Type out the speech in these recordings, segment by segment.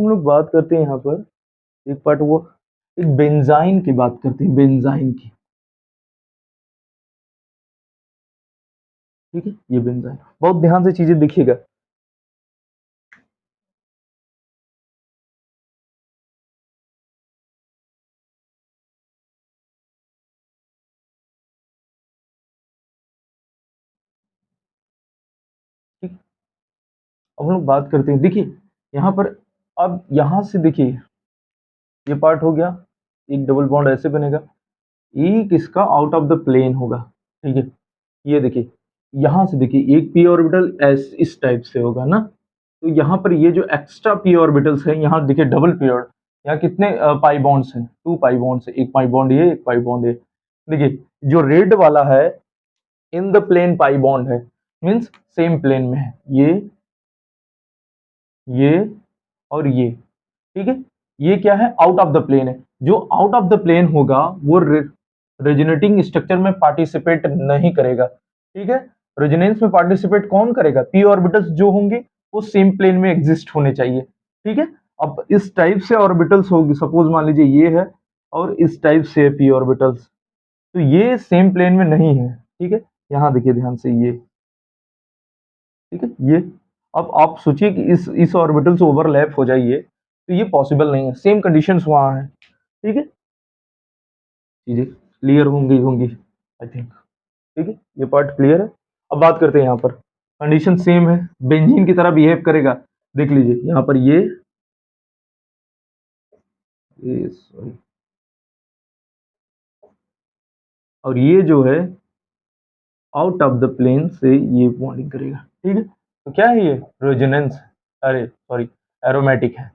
हम लोग बात करते हैं यहाँ पर एक पार्ट वो एक बेंजाइन की बात करते हैं, बेंजाइन की। ठीक है, ये बेंजाइन बहुत ध्यान से चीजें देखिएगा। ठीक, अब हम लोग बात करते हैं, देखिए यहाँ पर, अब यहाँ से देखिए ये पार्ट हो गया, एक डबल बॉन्ड ऐसे बनेगा, एक इसका आउट ऑफ द प्लेन होगा। ठीक है, ये देखिए यहाँ से देखिए एक पी ऑर्बिटल इस टाइप से होगा ना, तो यहाँ पर ये जो एक्स्ट्रा पी ऑर्बिटल्स है, यहाँ देखिए डबल पीरियड, यहाँ कितने पाई बॉन्ड्स हैं, 2 पाई बॉन्ड्स है, एक पाई बॉन्ड ये, एक पाई बॉन्ड ये। देखिए जो रेड वाला है in the plane pi bond है, मीन्स सेम प्लेन में है, ये और ये। ठीक है, ये क्या है, आउट ऑफ द प्लेन है। जो आउट ऑफ द प्लेन होगा वो रेजोनेटिंग स्ट्रक्चर में पार्टिसिपेट नहीं करेगा। ठीक है, रेजोनेंस में पार्टिसिपेट कौन करेगा, पी ऑर्बिटल्स जो होंगे वो सेम प्लेन में एग्जिस्ट होने चाहिए। ठीक है, अब इस टाइप से ऑर्बिटल्स होगी, सपोज मान लीजिए ये है और इस टाइप से पी ऑर्बिटल्स, तो ये सेम प्लेन में नहीं है। ठीक है, यहाँ देखिए ध्यान से ये, ठीक है ये, अब आप सोचिए कि इस ऑर्बिटल से ओवरलैप हो जाइए, तो ये पॉसिबल नहीं है, सेम कंडीशंस वहां है। ठीक है, चीजें क्लियर होंगी आई थिंक। ठीक है, ये पार्ट क्लियर है। अब बात करते हैं यहाँ पर, कंडीशन सेम है, बेंजीन की तरह बिहेव करेगा। देख लीजिए यहाँ पर ये सॉरी, और ये जो है आउट ऑफ द प्लेन से ये बॉन्डिंग करेगा। ठीक है, तो क्या है ये, रेजोनेंस, अरे सॉरी एरोमेटिक है,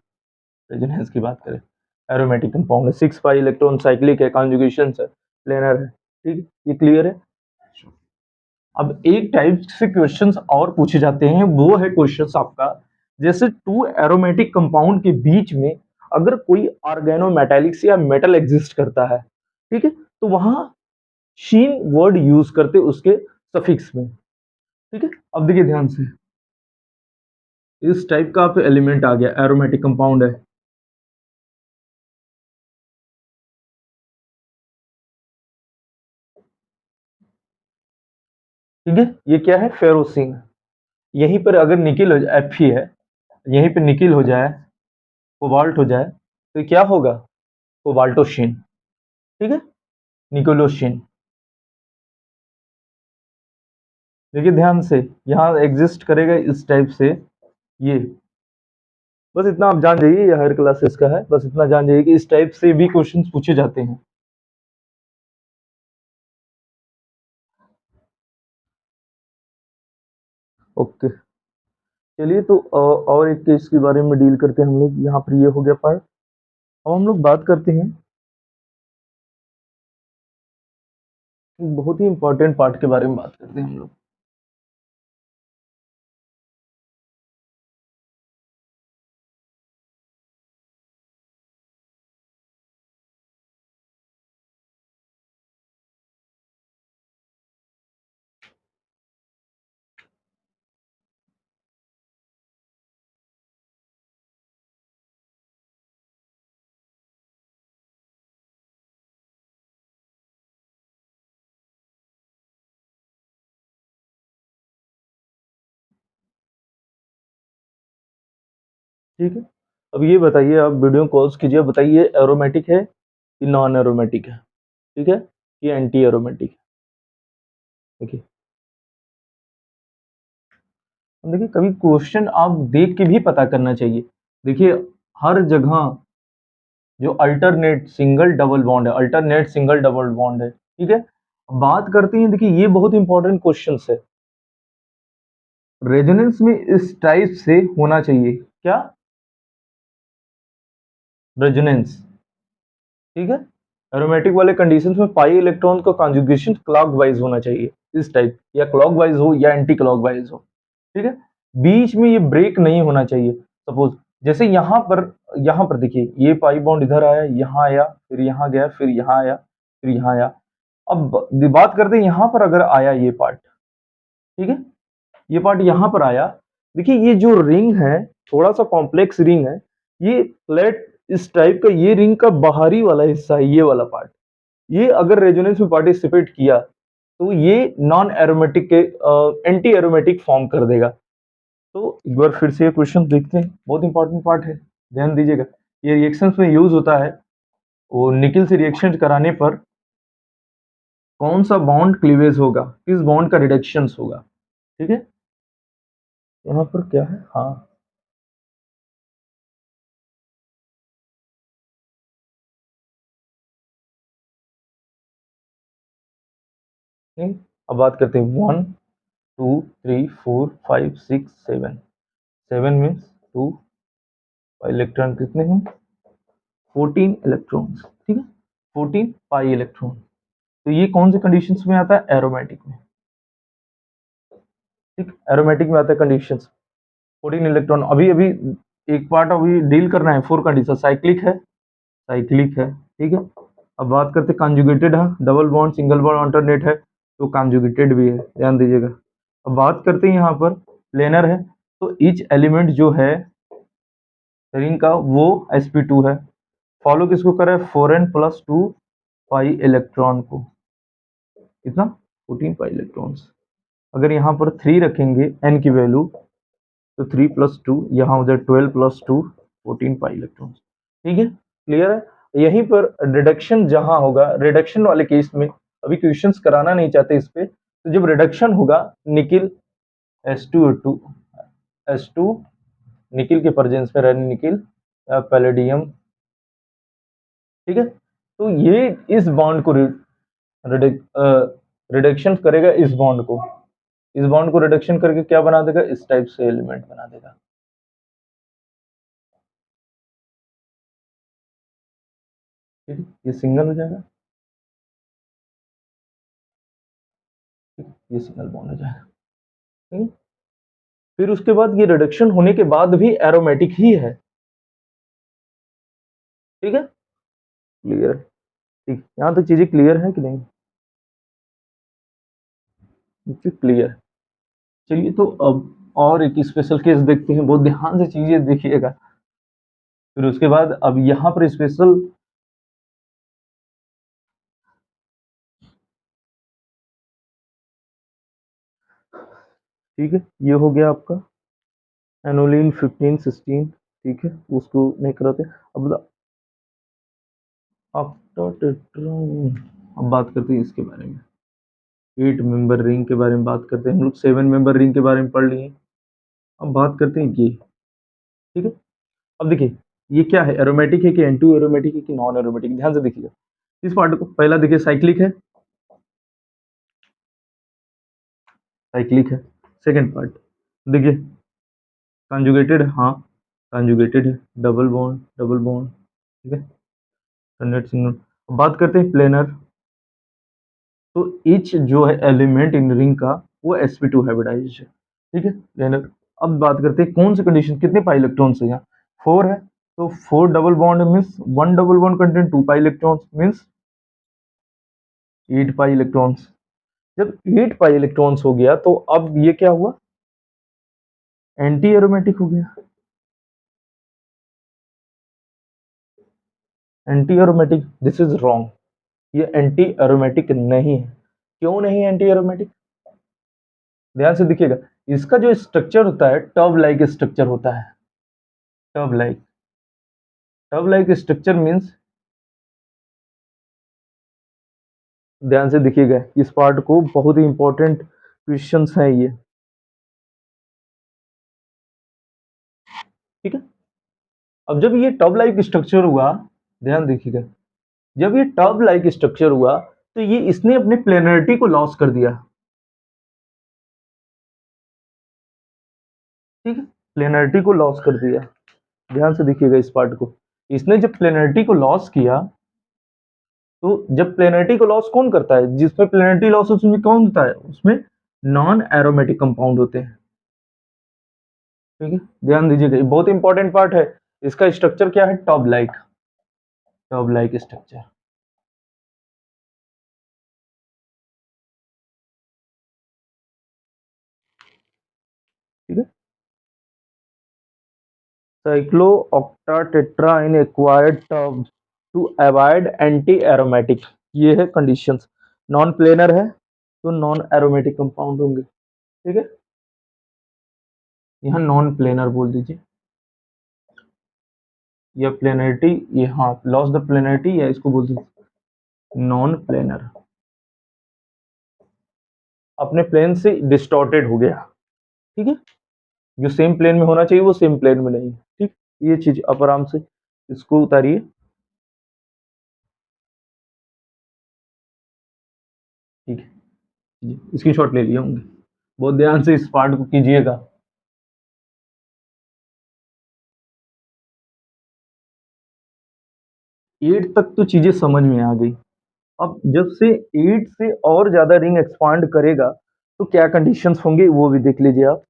रेजोनेंस की बात करें, एरोमेटिक कंपाउंड है, 6 पाई इलेक्ट्रॉन साइक्लिक है, कॉन्जुगेशन है, प्लेनर है। ठीक है, ये क्लियर है। अब एक टाइप से क्वेश्चंस और पूछे जाते हैं, वो है क्वेश्चंस आपका, जैसे 2 एरोमेटिक कंपाउंड के बीच में अगर कोई ऑर्गेनोमेटालिक्स या मेटल एग्जिस्ट करता है, ठीक है, तो वहां शीन वर्ड यूज करते उसके सफिक्स में। ठीक है, अब देखिए ध्यान से, इस टाइप का आप एलिमेंट आ गया, एरोमेटिक कंपाउंड है। ठीक है, ये क्या है, फेरोसिन। यहीं पर अगर निकिल हो जाए, Fe है, यहीं पे निकिल हो जाए, कोबाल्ट हो जाए, तो क्या होगा, कोबाल्टोशिन। ठीक है, निकोलोशिन। देखिए ध्यान से, यहाँ एग्जिस्ट करेगा इस टाइप से ये, बस इतना आप जान जाइए, ये हायर क्लासेस का है, बस इतना जान जाइए कि इस टाइप से भी क्वेश्चंस पूछे जाते हैं। ओके, चलिए तो और एक केस के बारे में डील करते हैं हम लोग, यहाँ पर ये हो गया पार्ट। अब हम लोग बात करते हैं बहुत ही इंपॉर्टेंट पार्ट के बारे में, बात करते हैं हम लोग। ठीक है, अब ये बताइए, आप वीडियो कॉल्स कीजिए, बताइए एरोमेटिक है कि नॉन एरोमेटिक है। ठीक है, ये एंटी एरोमेटिक है। देखिए, देखिए कभी क्वेश्चन आप देख के भी पता करना चाहिए। देखिए हर जगह जो अल्टरनेट सिंगल डबल बॉन्ड है, अल्टरनेट सिंगल डबल बॉन्ड है। ठीक है, बात करते हैं, देखिए ये बहुत इंपॉर्टेंट क्वेश्चन है, रेजोनेंस में इस टाइप से होना चाहिए, क्या, रेजोनेंस। ठीक है, एरोमेटिक वाले कंडीशंस में पाई इलेक्ट्रॉन का कॉन्जुगेशन क्लॉकवाइज होना चाहिए, इस टाइप, या क्लॉकवाइज हो या एंटी क्लॉकवाइज हो। ठीक है, बीच में ये ब्रेक नहीं होना चाहिए। सपोज जैसे यहाँ पर देखिए, ये पाई बॉन्ड इधर आया, यहाँ आया, फिर यहाँ गया, फिर यहाँ आया, फिर यहाँ आया। अब बात करते हैं यहाँ पर अगर आया ये पार्ट, ठीक है, ये पार्ट यहाँ पर आया, देखिए ये जो रिंग है थोड़ा सा कॉम्प्लेक्स रिंग है, ये फ्लैट इस टाइप का, ये रिंग का बाहरी वाला हिस्सा है, ये वाला पार्ट, ये अगर रेजोनेंस में पार्टिसिपेट किया तो ये नॉन एरोमेटिक के एंटी एरोमेटिक फॉर्म कर देगा। तो एक बार फिर से ये क्वेश्चन देखते हैं, बहुत इंपॉर्टेंट पार्ट है, ध्यान दीजिएगा। ये रिएक्शंस में यूज होता है, वो निकिल से रिएक्शन कराने पर कौन सा बॉन्ड क्लीवेज होगा, किस बॉन्ड का रिडक्शंस होगा, ठीक है। यहाँ पर क्या है, हाँ नहीं, अब बात करते हैं 1 2 3 4 5 6 7, 7 मीन्स 2, इलेक्ट्रॉन कितने हैं, 14 इलेक्ट्रॉन्स, ठीक है, 14 पाई इलेक्ट्रॉन। तो ये कौन से कंडीशंस में आता है, एरोमेटिक में, ठीक, एरोमेटिक में आता है कंडीशंस। 14 इलेक्ट्रॉन, अभी अभी एक पार्ट अभी डील करना है, 4 कंडीशन, साइक्लिक है, साइक्लिक है, ठीक है। अब बात करते हैं कॉन्जुगेटेड है, double bond single bond alternate है, तो कॉन्जुगेटेड भी है, ध्यान दीजिएगा। अब बात करते हैं यहाँ पर प्लेनर है, तो ईच एलिमेंट जो है रिंग का वो sp2 है, फॉलो किसको करे, 4n प्लस 2 पाई इलेक्ट्रॉन को, कितना, 14 पाई इलेक्ट्रॉन्स। अगर यहाँ पर 3 रखेंगे n की वैल्यू, तो 3 प्लस 2, यहाँ हो जाए 12 प्लस 2, 14 पाई इलेक्ट्रॉन्स, ठीक है, क्लियर है। यहीं पर रिडक्शन जहां होगा, रिडक्शन वाले केस में अभी क्वेश्चंस कराना नहीं चाहते इस पे, तो जब रिडक्शन होगा निकिल S2O2, S2 निकिल के प्रेजेंस में रहने निकिल पैलेडियम, ठीक है। तो ये इस बॉन्ड को रिडक्शन करेगा, इस बॉन्ड को, इस बॉन्ड को रिडक्शन करके क्या बना देगा, इस टाइप से एलिमेंट बना देगा, ठीक है, ये सिंगल हो जाएगा, ठीक है, ये सिंगल बॉन्ड हो जाएगा, ठीक है। फिर उसके बाद ये रिडक्शन होने के बाद भी एरोमेटिक ही है, ठीक है, क्लियर है, ठीक, यहाँ तक चीजें क्लियर है कि नहीं, क्लियर। चलिए तो अब और एक स्पेशल केस देखते हैं, बहुत ध्यान से चीजें देखिएगा। फिर उसके बाद अब यहाँ पर स्पेशल, ठीक है, ये हो गया आपका एनोलिन 15 16, ठीक है, उसको नहीं कराते। अब ऑक्टाटेट्रान, अब बात करते हैं इसके बारे में, 8 मेंबर रिंग के बारे में बात करते हैं, हम लोग 7 मेंबर रिंग के बारे में पढ़ लिए। अब बात करते हैं ये, ठीक है। अब देखिए ये क्या है, एरोमेटिक है कि एंटी एरोमेटिक है कि नॉन एरोमेटिक, ध्यान से देखिएगा इस पार्ट को। पहला देखिए साइक्लिक है, साइक्लिक है। सेकंड पार्ट देखिए कंजुगेटेड, हाँ कंजुगेटेड है, डबल बॉन्ड, ठीक है, हंड्रेड सिंगल। बात करते हैं प्लेनर, तो ईच जो है एलिमेंट इन रिंग का वो sp2 हाइब्रिडाइज्ड है, ठीक है, प्लेनर। अब बात करते हैं कौन सी कंडीशन, कितने पाई इलेक्ट्रॉन्स है यहाँ, 4 है, तो 4 double bond means 1 double bond content 2 pi electrons means 8 pi electrons. जब 8 पाई इलेक्ट्रॉन्स हो गया तो अब ये क्या हुआ, एंटी एरोमेटिक हो गया, anti aromatic, this is wrong, ये एंटी एरोमेटिक नहीं है। क्यों नहीं एंटी एरोमेटिक, ध्यान से देखिएगा, इसका जो स्ट्रक्चर होता है टब लाइक स्ट्रक्चर होता है, tub like, tub like structure means, ध्यान से देखिएगा इस पार्ट को, बहुत ही इंपॉर्टेंट क्वेश्चंस हैं ये, ठीक है। अब जब ये टब लाइक स्ट्रक्चर हुआ, ध्यान देखिएगा, जब ये टब लाइक स्ट्रक्चर हुआ तो ये इसने अपने प्लेनरिटी को लॉस कर दिया, ठीक है, प्लेनरिटी को लॉस कर दिया, ध्यान से देखिएगा इस पार्ट को। इसने जब प्लेनरिटी को लॉस किया, तो जब प्लेनरिटी को लॉस कौन करता है, जिसमें प्लेनरिटी लॉस उसमें कौन होता है, उसमें नॉन एरोमेटिक कंपाउंड होते हैं, ठीक है, ध्यान दीजिएगा, ये बहुत इंपॉर्टेंट पार्ट है। इसका स्ट्रक्चर क्या है, tub like, tub like structure, ठीक है। cyclooctatetra in acquired terms to avoid anti aromatic। ये है कंडीशंस। नॉन प्लेनर है तो नॉन एरोमेटिक कंपाउंड होंगे, ठीक है। यहाँ नॉन प्लेनर बोल दीजिए, या प्लेनरिटी, ये हाँ लॉस द प्लेनरिटी, या इसको बोल दीजिए नॉन प्लेनर, अपने प्लेन से डिस्टॉर्टेड हो गया, ठीक है। जो सेम प्लेन में होना चाहिए वो सेम प्लेन में नहीं है, ठीक। ये चीज आप आराम से इसको उतारिए, ठीक है। इसकी शॉट ले लिए होंगे, बहुत ध्यान से इस पार्ट को कीजिएगा। 8 तक तो चीजें समझ में आ गई। अब जब से 8 से और ज्यादा रिंग एक्सपांड करेगा तो क्या कंडीशंस होंगे वो भी देख लीजिए आप।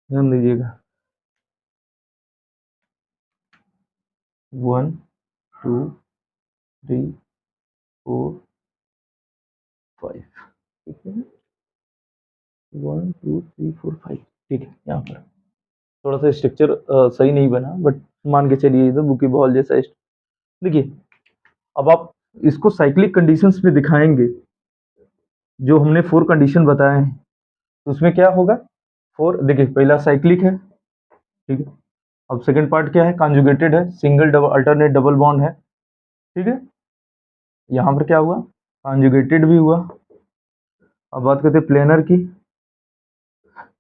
ध्यान दीजिएगा, 1 2 3 4 5, ठीक है। 1 2 3 4 5, ठीक है। यहाँ पर थोड़ा सा स्ट्रक्चर सही नहीं बना, बट मान के चलिए इधर बुकी बॉल जैसा देखिए। अब आप इसको साइक्लिक कंडीशंस में दिखाएंगे, जो हमने 4 कंडीशन बताए हैं, तो उसमें क्या होगा। 4 देखिए, पहला साइक्लिक है, ठीक है। अब सेकंड पार्ट क्या है, कॉन्जुगेटेड है, single double alternate double bond है, ठीक है। यहाँ पर क्या हुआ, कॉन्जुगेटेड भी हुआ। अब बात करते हैं प्लेनर की,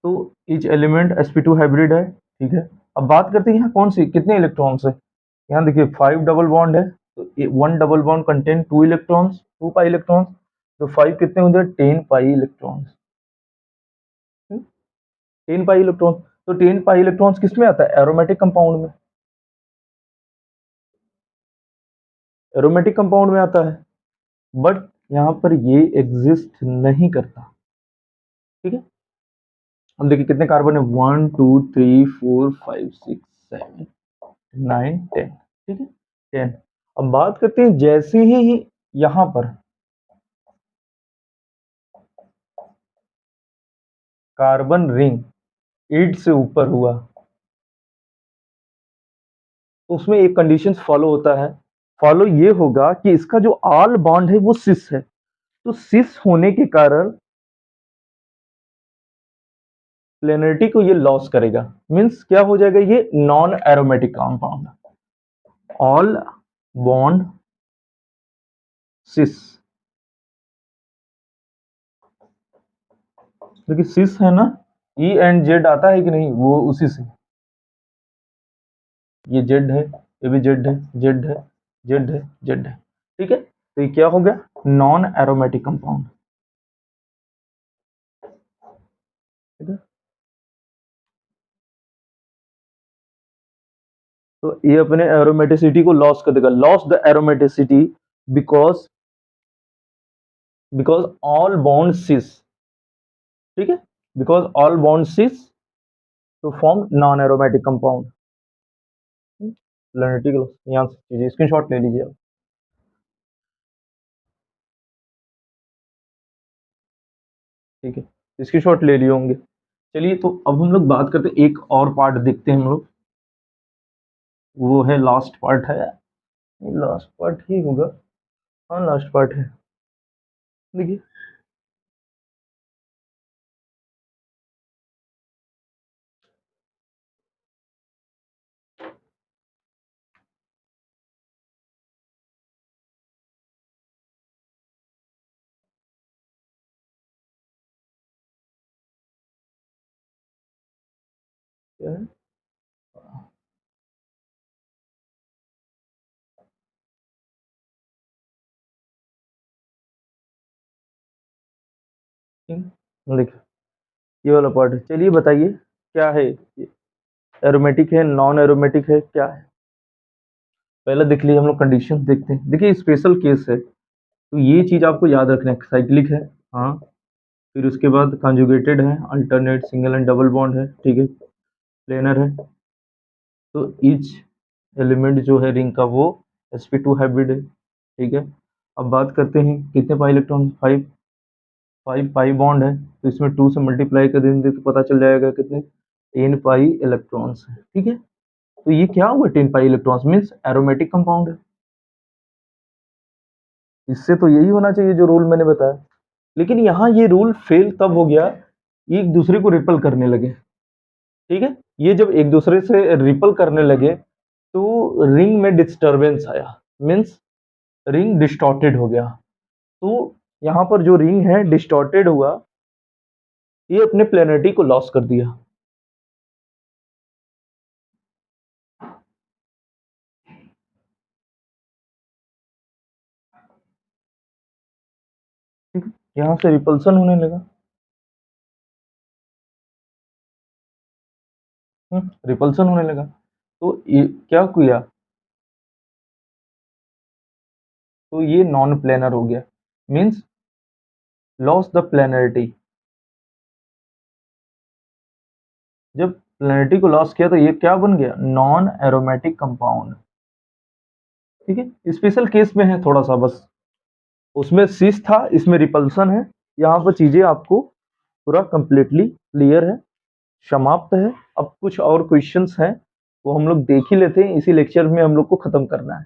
तो ईच एलिमेंट sp2 हाइब्रिड है, ठीक है। अब बात करते हैं यहाँ कौन सी कितने इलेक्ट्रॉन्स है। यहाँ देखिए 5 डबल बॉन्ड है, तो 1 double bond contain 2 electrons, 2 pi electrons, तो 5 कितने हो जाए 10 पाई इलेक्ट्रॉन्स, 10 पाई इलेक्ट्रॉन। तो 10 पाई इलेक्ट्रॉन्स किस में आता है, एरोमेटिक कंपाउंड में, एरोमेटिक कंपाउंड में आता है। बट यहाँ पर ये एग्जिस्ट नहीं करता, ठीक है। हम देखिए कितने कार्बन है, 1 2 3 4 5 6 7 9 10, ठीक है, 10। अब बात करते हैं जैसे ही यहाँ पर कार्बन रिंग 8 से ऊपर हुआ, तो उसमें एक कंडीशन फॉलो होता है। फॉलो ये होगा कि इसका जो आल बॉन्ड है वो सिस है, तो सिस होने के कारण प्लेनरिटी को ये लॉस करेगा। मींस क्या हो जाएगा, ये non aromatic compound, all bond cis. देखिए सिस है ना, ई एंड जेड आता है कि नहीं, वो उसी से, ये जेड है, ये भी जेड है, जेड है, जेड है, जेड है, ठीक है। तो ये क्या हो गया, नॉन एरोमेटिक कंपाउंड, ठीक है। तो ये अपने एरोमेटिसिटी को लॉस कर देगा, loss the aromaticity because because all bond cis, ठीक है, because all bond cis to form non aromatic compound. Planarity को यहाँ से कीजिए, स्क्रीनशॉट ले लीजिए आप, ठीक है। स्क्रीनशॉट ले लिए होंगे। चलिए, तो अब हम लोग बात करते हैं, एक और पार्ट देखते हैं हम लोग, वो है लास्ट पार्ट है, लास्ट पार्ट ही होगा, हाँ लास्ट पार्ट है। देखिए क्या है, देखिए ये वाला पार्ट है। चलिए बताइए क्या है, एरोमेटिक है, नॉन एरोमेटिक है, क्या है। पहले देख लीजिए, हम लोग कंडीशन देखते हैं। देखिए स्पेशल केस है, तो ये चीज आपको याद रखना है, साइक्लिक है, हाँ। फिर उसके बाद कंजुगेटेड है, alternate single and double bond है, ठीक है, प्लेनर है, तो ईच एलिमेंट जो है रिंग का वो sp2 हाइब्रिड है, ठीक है। अब बात करते हैं कितने पाई इलेक्ट्रॉन, 5 5 पाई बॉन्ड है, तो इसमें 2 से मल्टीप्लाई कर देंगे तो पता चल जाएगा कितने 10 पाई इलेक्ट्रॉन्स है, ठीक है। तो ये क्या हुआ 10 pi electrons means aromatic compound है। इससे तो यही होना चाहिए जो रूल मैंने बताया, लेकिन यहाँ ये रूल फेल तब हो गया, ये एक दूसरे को रिपल करने लगे, ठीक है। ये जब एक दूसरे से रिपल करने लगे तो रिंग में डिस्टरबेंस आया, मीन्स रिंग डिस्टॉर्टेड हो गया। तो यहाँ पर जो रिंग है डिस्टॉर्टेड हुआ, ये अपने प्लेनरिटी को लॉस कर दिया। ठीक है, यहाँ से रिपल्सन होने लगा, रिपल्सन होने लगा। तो ये क्या किया, तो ये नॉन प्लेनर हो गया, मीन्स लॉस द प्लेनरिटी। जब प्लेनरिटी को लॉस किया तो ये क्या बन गया, नॉन एरोमेटिक कंपाउंड, ठीक है। स्पेशल केस में है थोड़ा सा बस, उसमें सिस था, इसमें रिपल्सन है। यहाँ पर चीजें आपको पूरा कंप्लीटली क्लियर है, समाप्त है। अब कुछ और क्वेश्चंस हैं वो हम लोग देख ही लेते हैं, इसी लेक्चर में हम लोग को खत्म करना है।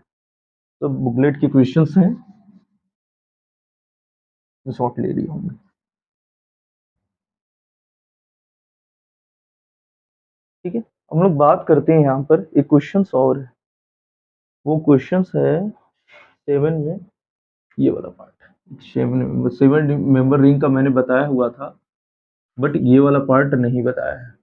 तो बुकलेट के क्वेश्चंस हैं, शॉर्ट ले रही होंगे, ठीक है। हम लोग बात करते हैं यहाँ पर एक क्वेश्चंस और है, वो क्वेश्चंस है 7 में, ये वाला पार्ट 7 मेंबर रिंग का मैंने बताया हुआ था, बट ये वाला पार्ट नहीं बताया है।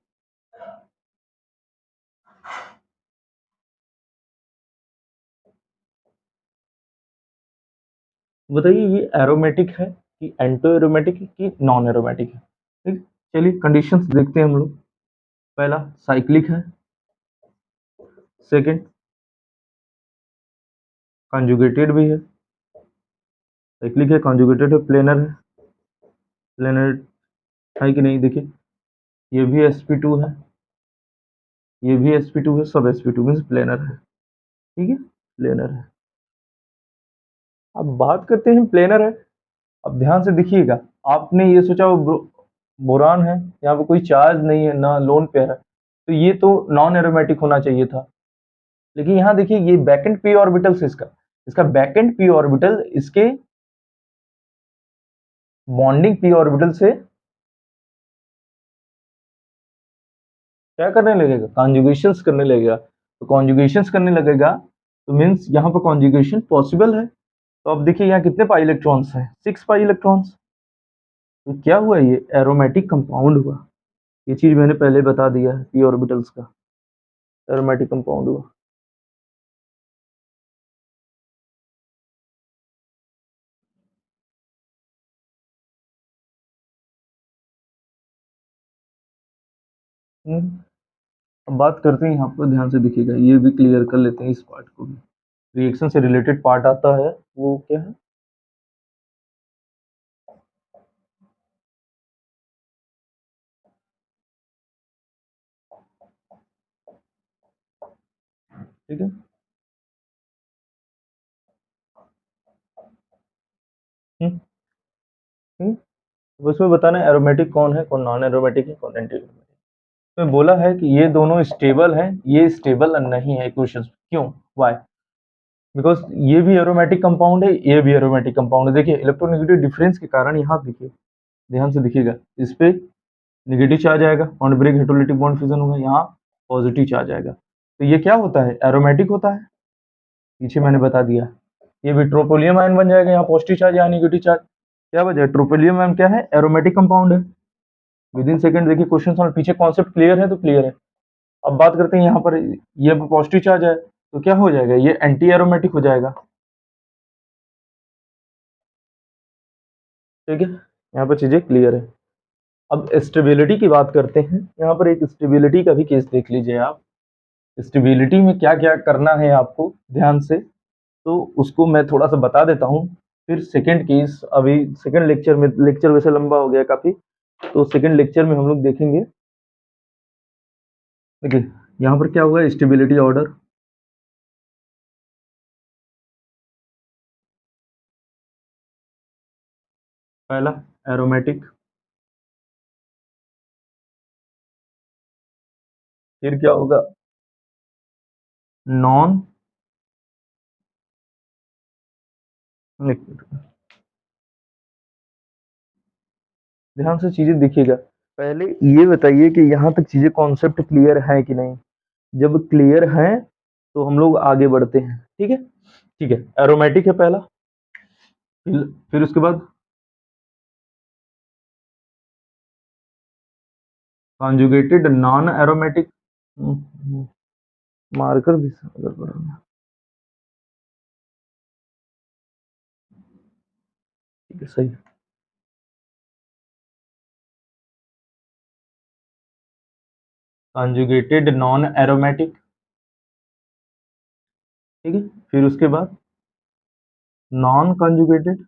बताइए ये एरोमेटिक है कि एंटो एरोमेटिक है कि नॉन एरोमेटिक है, ठीक। चलिए कंडीशंस देखते हैं हम लोग। पहला साइक्लिक है, सेकंड कॉन्जुगेटेड भी है, साइक्लिक है, कॉन्जुगेटेड है, प्लेनर है, प्लेनर है कि नहीं, देखिए ये भी sp2 है, ये भी sp2 है, सब sp2 मीन्स प्लेनर है, ठीक है, प्लेनर है। अब बात करते हैं प्लेनर है। अब ध्यान से देखिएगा, आपने ये सोचा वो बोरान है, यहाँ पे कोई चार्ज नहीं है ना लोन पेयर है, तो ये तो नॉन एरोमेटिक होना चाहिए था। लेकिन यहाँ देखिए ये बैकेंड पी ऑर्बिटल से इसका इसका बैकेंड पी ऑर्बिटल इसके बॉन्डिंग पी ऑर्बिटल से क्या करने लगेगा, कॉन्जुगेशंस करने लगेगा। तो कॉन्जुगेशंस करने लगेगा तो मीन्स यहाँ पर कॉन्जुगेशन पॉसिबल है। तो अब देखिए यहाँ कितने पाई इलेक्ट्रॉन्स हैं, 6 पाई इलेक्ट्रॉन्स। तो क्या हुआ, ये एरोमेटिक कंपाउंड हुआ। ये चीज मैंने पहले बता दिया है, पी ऑर्बिटल्स का एरोमेटिक कंपाउंड हुआ। हम्म, अब बात करते हैं यहाँ पर, ध्यान से देखिएगा, ये भी क्लियर कर लेते हैं इस पार्ट को भी। रिएक्शन से रिलेटेड पार्ट आता है, वो क्या है, ठीक है। हम्म, हम्म, अब इसमें बताना है एरोमेटिक कौन है, कौन नॉन एरोमेटिक है, कौन एंटी एरोमेटिक। में बोला है कि ये दोनों स्टेबल हैं, ये स्टेबल नहीं है, क्वेश्चन क्यों, वाई, बिकॉज ये भी एरोमेटिक कंपाउंड है, ये भी एरोमेटिक कंपाउंड है। देखिए इलेक्ट्रोनेगेटिव डिफरेंस के कारण यहाँ देखिए, ध्यान से देखिएगा, इस पे नेगेटिव चार्ज आएगा, bond break hydrolytic bond fusion होगा, यहाँ पॉजिटिव चार्ज आएगा। तो ये क्या होता है, एरोमेटिक होता है, पीछे मैंने बता दिया। ये भी ट्रोपोलियम आयन बन जाएगा, यहाँ पॉजिटिव चार्ज यहाँ नेगेटिव चार्ज, क्या वजह है, ट्रोपोलियम आयन क्या है, एरोमेटिक कंपाउंड है। विद इन सेकंड देखिए क्वेश्चन सॉल्व, पीछे कॉन्सेप्ट क्लियर है तो क्लियर है। अब बात करते हैं यहाँ पर, ये पॉजिटिव चार्ज है तो क्या हो जाएगा, ये एंटी एरोमेटिक हो जाएगा, ठीक है। यहाँ पर चीजें क्लियर है। अब स्टेबिलिटी की बात करते हैं, यहाँ पर एक स्टेबिलिटी का भी केस देख लीजिए आप। स्टेबिलिटी में क्या क्या करना है आपको ध्यान से, तो उसको मैं थोड़ा सा बता देता हूँ। फिर सेकंड केस, अभी सेकंड लेक्चर में, लेक्चर वैसे लंबा हो गया काफी, तो सेकंड लेक्चर में हम लोग देखेंगे। देखिए यहाँ पर क्या होगा, स्टेबिलिटी ऑर्डर, पहला एरोमेटिक, फिर क्या होगा, नॉन, ध्यान से चीजें देखिएगा। पहले ये बताइए कि यहाँ तक चीजें कॉन्सेप्ट क्लियर है कि नहीं। जब क्लियर है तो हम लोग आगे बढ़ते हैं। ठीक है, ठीक है। एरोमेटिक है पहला, फिर उसके बाद कॉन्जुगेटेड नॉन एरोमेटिक, मार्कर भी अगर बढ़ाना, ठीक है, सही। कॉन्जुगेटेड नॉन एरोमेटिक, ठीक है। फिर उसके बाद non conjugated,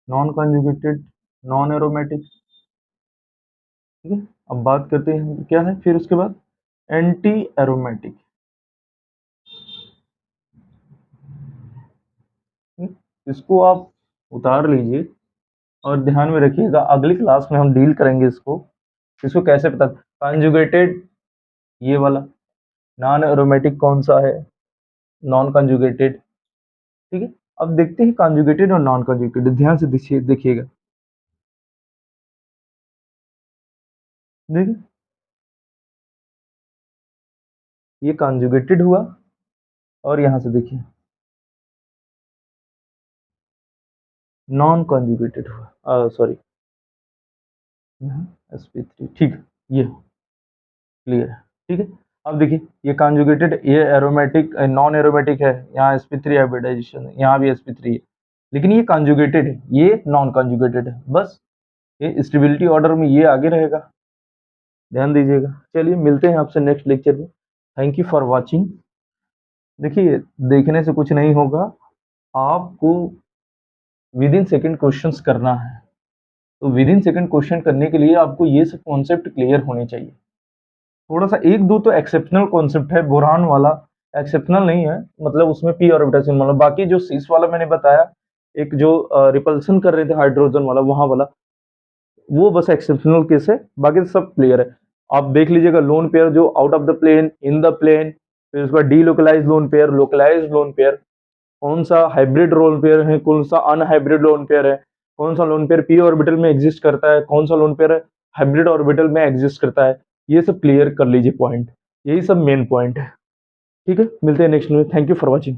non conjugated non aromatic, ठीक है। अब बात करते हैं क्या है फिर उसके बाद, एंटी एरोमेटिक। इसको आप उतार लीजिए और ध्यान में रखिएगा, अगली क्लास में हम डील करेंगे इसको कैसे पता। कॉन्जुगेटेड ये वाला, नॉन एरोमेटिक कौन सा है, नॉन कॉन्जुगेटेड, ठीक है। अब देखते हैं कॉन्जुगेटेड और नॉन कॉन्जुगेटेड, ध्यान से देखिएगा। देखिए ये कॉन्जुगेटेड हुआ, और यहां से देखिए नॉन कॉन्जुगेटेड हुआ, सॉरी, sp3, ठीक है, ये क्लियर है, ठीक है। अब देखिए ये कॉन्जुगेटेड, ये एरोमेटिक नॉन एरोमेटिक है, यहाँ sp3 हाइब्रिडाइजेशन है, यहाँ भी sp3 है, लेकिन ये कॉन्जुगेटेड है, ये नॉन कॉन्जुगेटेड है। बस ये स्टेबिलिटी ऑर्डर में ये आगे रहेगा, ध्यान दीजिएगा। चलिए मिलते हैं आपसे नेक्स्ट लेक्चर में। Thank you for watching. देखिए देखने से कुछ नहीं होगा, आपको विद इन सेकेंड क्वेश्चंस करना है। तो विद इन सेकेंड क्वेश्चन करने के लिए आपको ये सब कॉन्सेप्ट क्लियर होने चाहिए। थोड़ा सा एक दो तो एक्सेप्शनल कॉन्सेप्ट है, बोरान वाला एक्सेप्शनल नहीं है, मतलब उसमें पी ऑर्बिटल सिंबल, मतलब बाकी जो सीस वाला मैंने बताया, एक जो रिपल्सन कर रहे थे हाइड्रोजन वाला, वहां वाला वो बस एक्सेप्शनल केस है, बाकी सब क्लियर है। आप देख लीजिएगा लोन पेयर जो out of the plane, in the plane, फिर उसके बाद delocalize lone pair, localize lone pair, कौन सा हाइब्रिड लोन पेयर है, कौन सा अनहाइब्रिड लोन पेयर है, कौन सा लोन पेयर पी ऑर्बिटल में एग्जिस्ट करता है, कौन सा लोन पेयर हाइब्रिड ऑर्बिटल में एग्जिस्ट करता है, ये सब क्लियर कर लीजिए पॉइंट, यही सब मेन पॉइंट है। ठीक है, मिलते हैं नेक्स्ट में। Thank you for watching.